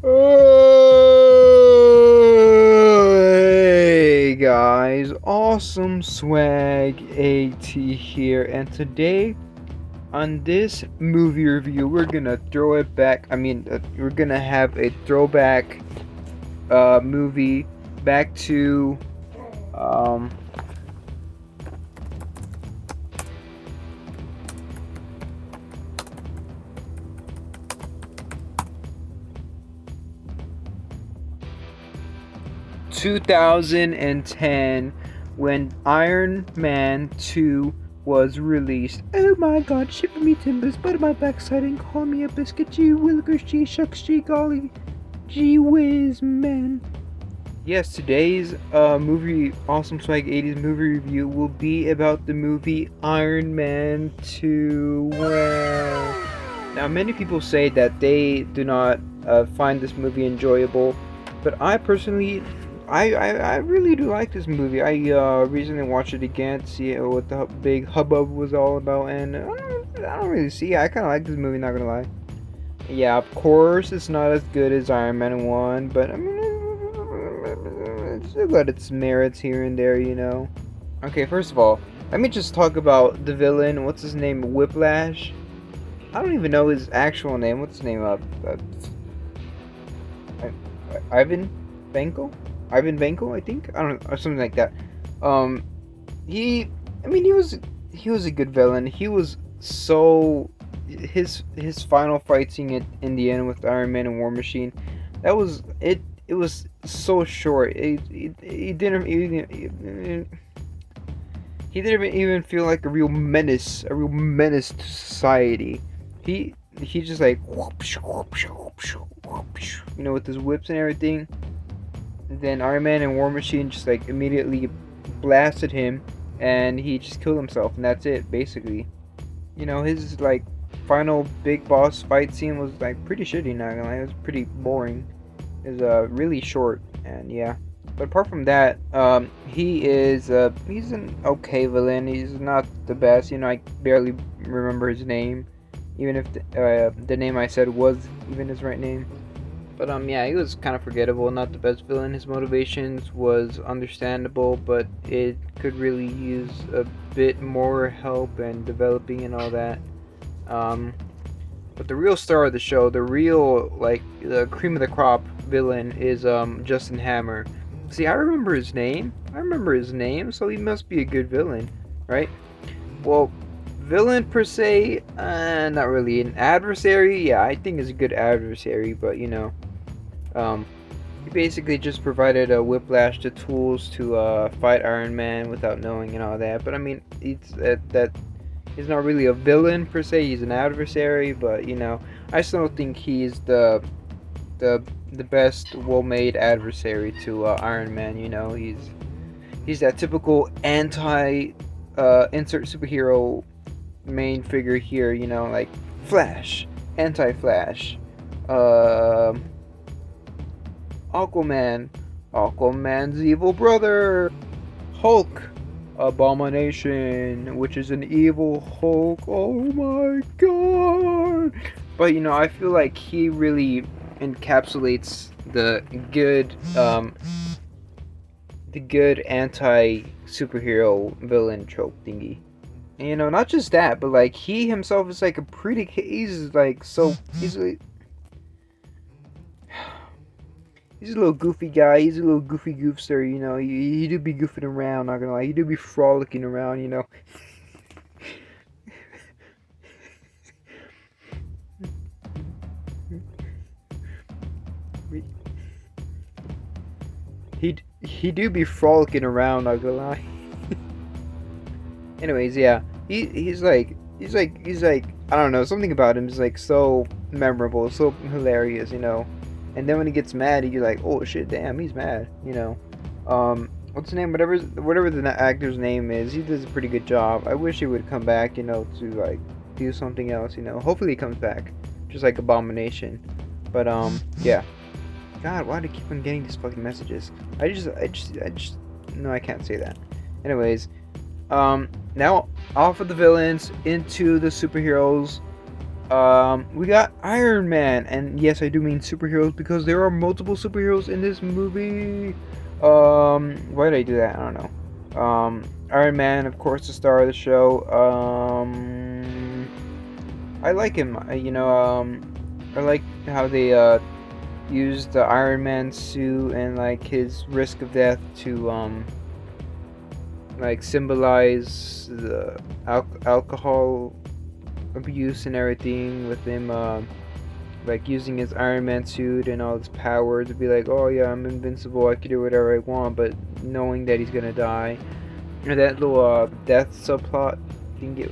Hey guys, awesome swag80 here, and today on this movie review, we're gonna throw it back. We're gonna have a throwback movie back to um 2010 when Iron Man 2 was released. Oh my god, shiver me timbers, butter my backside and call me a biscuit, gee willikers, gee shucks, gee golly, gee whiz, man. Yes, today's movie, Awesome Swag 80's movie review will be about the movie Iron Man 2. Well, now many people say that they do not find this movie enjoyable, but I personally I really do like this movie. I recently watched it again to see what the big hubbub was all about, and I don't really see it. I kind of like this movie, not gonna lie. Yeah, of course, it's not as good as Iron Man 1, but I mean, it's still got its merits here and there, you know. Okay, first of all, let me just talk about the villain. What's his name? Whiplash? I don't even know his actual name. What's his name? Ivan Vanko? Ivan Vanko, I think. I don't know, or something like that. He, I mean, he was a good villain. He was so his final fight scene in the end with Iron Man and War Machine. That was it. It was so short. He didn't even feel like a real menace to society. He just like you know, with his whips and everything. And then Iron Man and War Machine just like immediately blasted him, and he just killed himself, and that's it basically. You know, his like final big boss fight scene was like pretty shitty. Not gonna lie, it was pretty boring. It was really short, and yeah. But apart from that, he's an okay villain. He's not the best. You know, I barely remember his name, even if the name I said was even his right name. But yeah, he was kind of forgettable. Not the best villain. His motivations was understandable, but it could really use a bit more help and developing and all that. But the real star of the show, the real like the cream of the crop villain is Justin Hammer. See, I remember his name. So he must be a good villain, right? Well, villain per se, not really. An adversary, yeah, I think is a good adversary, but you know, he basically just provided a Whiplash the tools to fight Iron Man without knowing and all that. But I mean, it's that he's not really a villain per se. He's an adversary, but you know, I still think he's the best well-made adversary to Iron Man. You know, he's that typical anti insert superhero main figure here. You know, like Flash, anti-Flash, Aquaman's evil brother, Hulk, Abomination, which is an evil Hulk. Oh my god! But you know, I feel like he really encapsulates the good anti superhero villain trope thingy. And, you know, not just that, but like he himself is like he's like so he's a little goofy guy. He's a little goofy goofster, you know. He do be goofing around, not gonna lie. He do be frolicking around, you know. he do be frolicking around, not gonna lie. Anyways, yeah. He's like I don't know, something about him is like so memorable, so hilarious, you know. And then when he gets mad, you're like, oh shit, damn, he's mad, you know. What's his name? Whatever the actor's name is, he does a pretty good job. I wish he would come back, you know, to like do something else, you know. Hopefully he comes back, just like Abomination. But yeah. God, why do I keep on getting these fucking messages? I just no, I can't say that. Anyways, now off of the villains into the superheroes. We got Iron Man, and yes, I do mean superheroes because there are multiple superheroes in this movie. Why did I do that? I don't know. Iron Man, of course, the star of the show. I like him. I like how they used the Iron Man suit and like his risk of death to like symbolize the alcohol abuse and everything with him like using his Iron Man suit and all his power to be like, oh yeah, I'm invincible, I can do whatever I want, but knowing that he's gonna die. And that little death subplot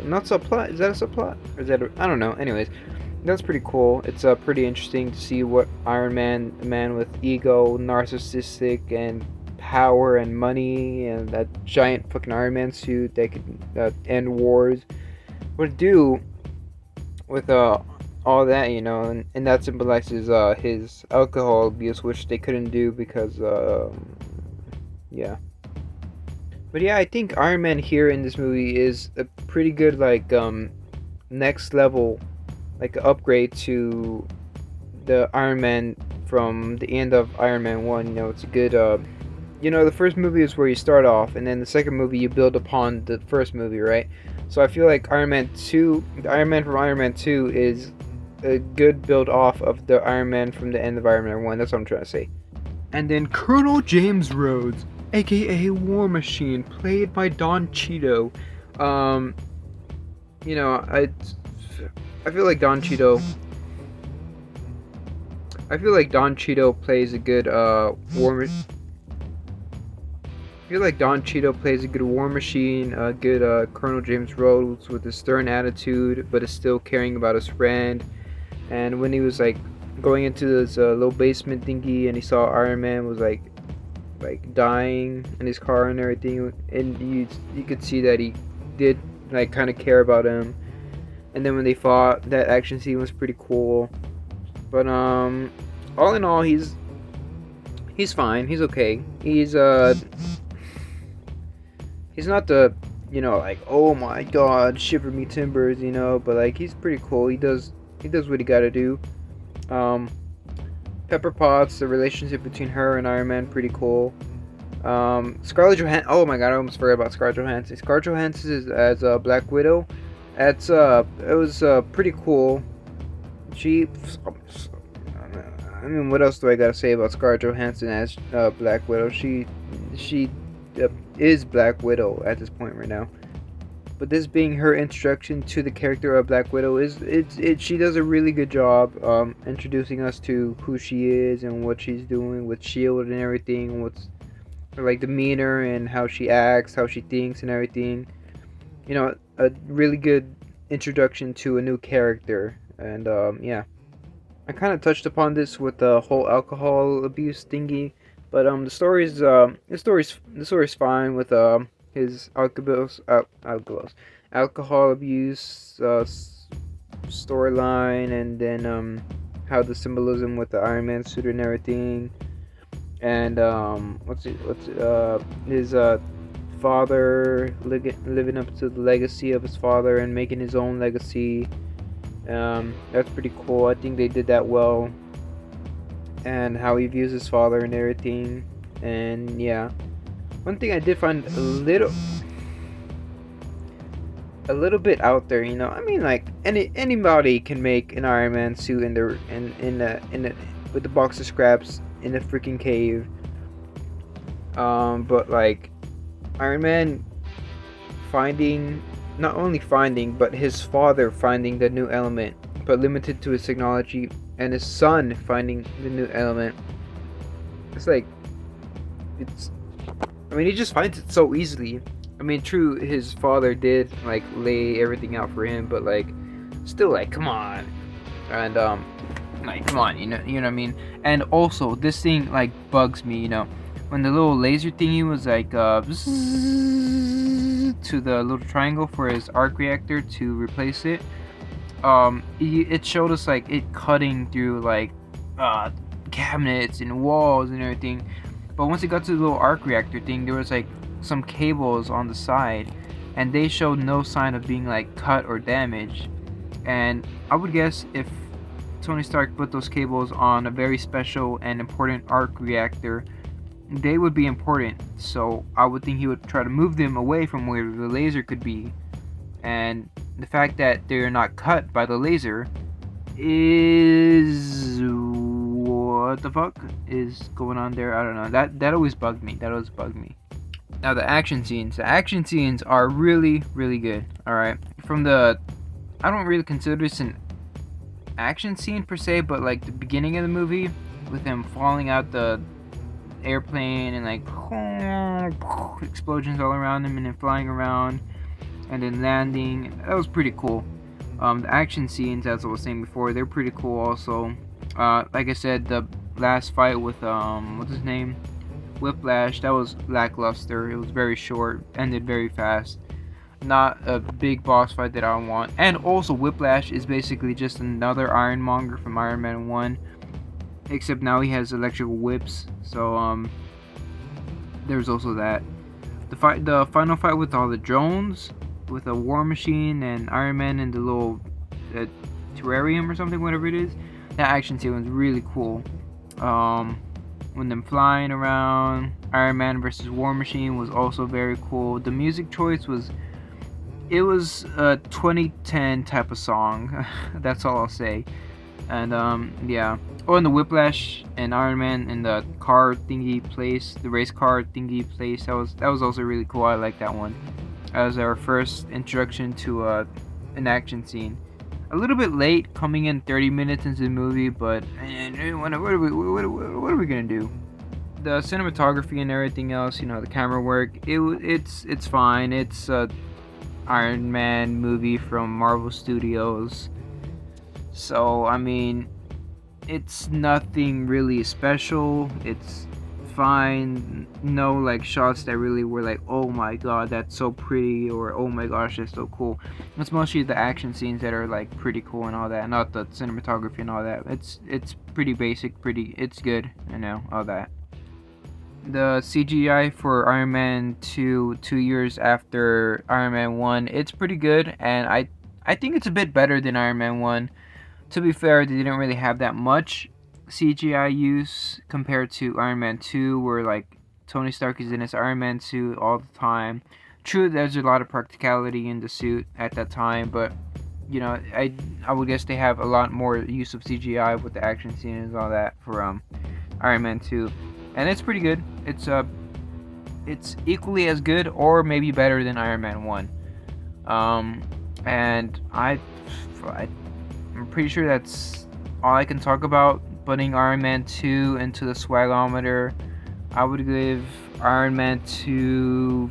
not subplot, is that a subplot? Or is that I don't know. Anyways, that's pretty cool. It's pretty interesting to see what Iron Man, a man with ego, narcissistic, and power and money, and that giant fucking Iron Man suit that could end wars, would do with all that, and that symbolizes his alcohol abuse, which they couldn't do because yeah. But yeah, I think Iron Man here in this movie is a pretty good like next level, like upgrade to the Iron Man from the end of Iron Man 1. It's a good the first movie is where you start off, and then the second movie you build upon the first movie, right? So I feel like Iron Man 2, the Iron Man from Iron Man 2 is a good build off of the Iron Man from the end of Iron Man 1. That's what I'm trying to say. And then Colonel James Rhodes, aka War Machine, played by Don Cheadle. I feel like Don Cheadle plays a good I feel like Don Cheadle plays a good War Machine, a good Colonel James Rhodes with a stern attitude, but is still caring about his friend. And when he was like going into this little basement thingy, and he saw Iron Man was like dying in his car and everything, and you could see that he did like kind of care about him. And then when they fought, that action scene was pretty cool. But all in all, he's fine. He's okay. He's not the, like, oh my god, shiver me timbers, but like he's pretty cool. He does what he gotta do. Pepper Potts, the relationship between her and Iron Man, pretty cool. Scarlett Johansson. Oh my god, I almost forgot about Scarlett Johansson. Scarlett Johansson is as Black Widow. It was pretty cool. I mean, what else do I gotta say about Scarlett Johansson as Black Widow? She is Black Widow at this point right now. But this being her introduction to the character of Black Widow, she does a really good job introducing us to who she is and what she's doing with S.H.I.E.L.D. and everything, and what's her like demeanor and how she acts, how she thinks and everything. A really good introduction to a new character. And yeah, I kind of touched upon this with the whole alcohol abuse thingy. But the story's fine with his alcohol abuse storyline, and then how the symbolism with the Iron Man suit and everything, and his father living up to the legacy of his father and making his own legacy. That's pretty cool. I think they did that well. And how he views his father and everything. And yeah, one thing I did find a little bit out there, I mean, like anybody can make an Iron Man suit with the box of scraps in the freaking cave. But like Iron Man not only finding, but his father finding the new element, but limited to his technology, and his son finding the new element. I mean, he just finds it so easally. I mean, true, his father did like lay everything out for him, but like, still, like, come on, and like, come on, you know what I mean. And also, this thing like bugs me, when the little laser thingy was like to the little triangle for his arc reactor to replace it. It showed us like it cutting through like cabinets and walls and everything, but once it got to the little arc reactor thing, there was like some cables on the side, and they showed no sign of being like cut or damaged. And I would guess if Tony Stark put those cables on a very special and important arc reactor, they would be important. So I would think he would try to move them away from where the laser could be. And the fact that they're not cut by the laser is what the fuck is going on there? I don't know. That always bugged me. Now the action scenes. The action scenes are really, really good. Alright. I don't really consider this an action scene per se, but like the beginning of the movie with him falling out the airplane and like explosions all around him and then flying around and then landing. That was pretty cool. The action scenes, as I was saying before, they're pretty cool also. Like I said, the last fight with what's his name? Whiplash, that was lackluster. It was very short, ended very fast. Not a big boss fight that I want. And also Whiplash is basically just another Ironmonger from Iron Man 1. Except now he has electrical whips. So there's also that. The final fight with all the drones, with a War Machine and Iron Man and the little terrarium or something, whatever it is. That action scene was really cool. When them flying around, Iron Man versus War Machine was also very cool. The music choice was a 2010 type of song. That's all I'll say. And yeah. Oh, and the Whiplash and Iron Man in the car thingy place, the race car thingy place. That was also really cool. I like that one. That was our first introduction to an action scene. A little bit late, coming in 30 minutes into the movie, but what are we gonna do? The cinematography and everything else, you know, the camera work, it's fine. It's a Iron Man movie from Marvel Studios, so I mean, it's nothing really special. It's fine. No like shots that really were like, oh my god, that's so pretty, or oh my gosh, that's so cool. It's mostly the action scenes that are like pretty cool and all that, not the cinematography and all that. It's pretty basic, it's good, you know, all that. The CGI for Iron Man 2 years after Iron Man 1, it's pretty good, and I think it's a bit better than Iron Man 1. To be fair, they didn't really have that much CGI use compared to Iron Man 2, where like Tony Stark is in his Iron Man suit all the time. True, there's a lot of practicality in the suit at that time, but you know, I would guess they have a lot more use of CGI with the action scenes and all that for Iron Man 2, and it's pretty good. It's equally as good or maybe better than Iron Man 1. And I'm pretty sure that's all I can talk about. Putting Iron Man 2 into the swagg-o-meter, I would give Iron Man 2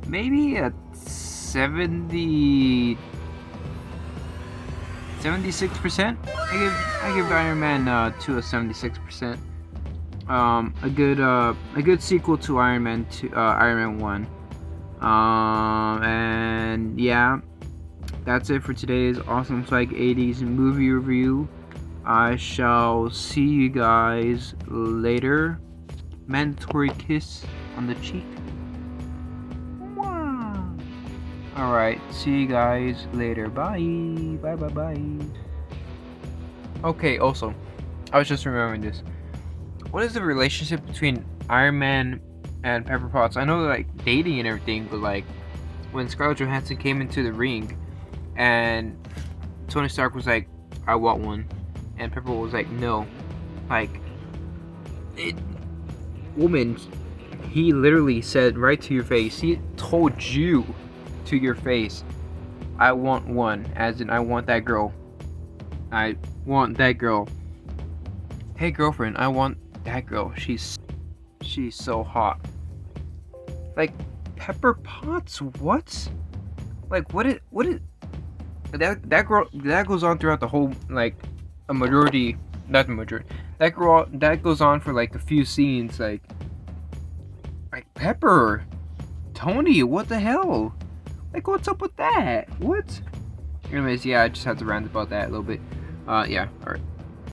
maybe a 76%. I give Iron Man 2 a 76%. A good sequel to Iron Man 2, Iron Man 1. And yeah. That's it for today's Awesome Swag 80s movie review. I shall see you guys later. Mandatory kiss on the cheek. Wow. Alright, see you guys later. Bye. Bye. Okay, also, I was just remembering this. What is the relationship between Iron Man and Pepper Potts? I know they're like dating and everything, but like when Scarlett Johansson came into the ring, and Tony Stark was like, I want one. And Pepper was like, no. Like, woman, he literally said right to your face, he told you to your face, I want one. As in, I want that girl. I want that girl. Hey girlfriend, I want that girl. She's so hot. Like, Pepper Potts, what? Like, what is that girl, that goes on throughout the whole, like, a majority, not the majority, that girl, that goes on for like a few scenes, like Pepper, Tony, what the hell, like, what's up with that, what? Anyways, yeah, I just had to rant about that a little bit. Yeah, alright.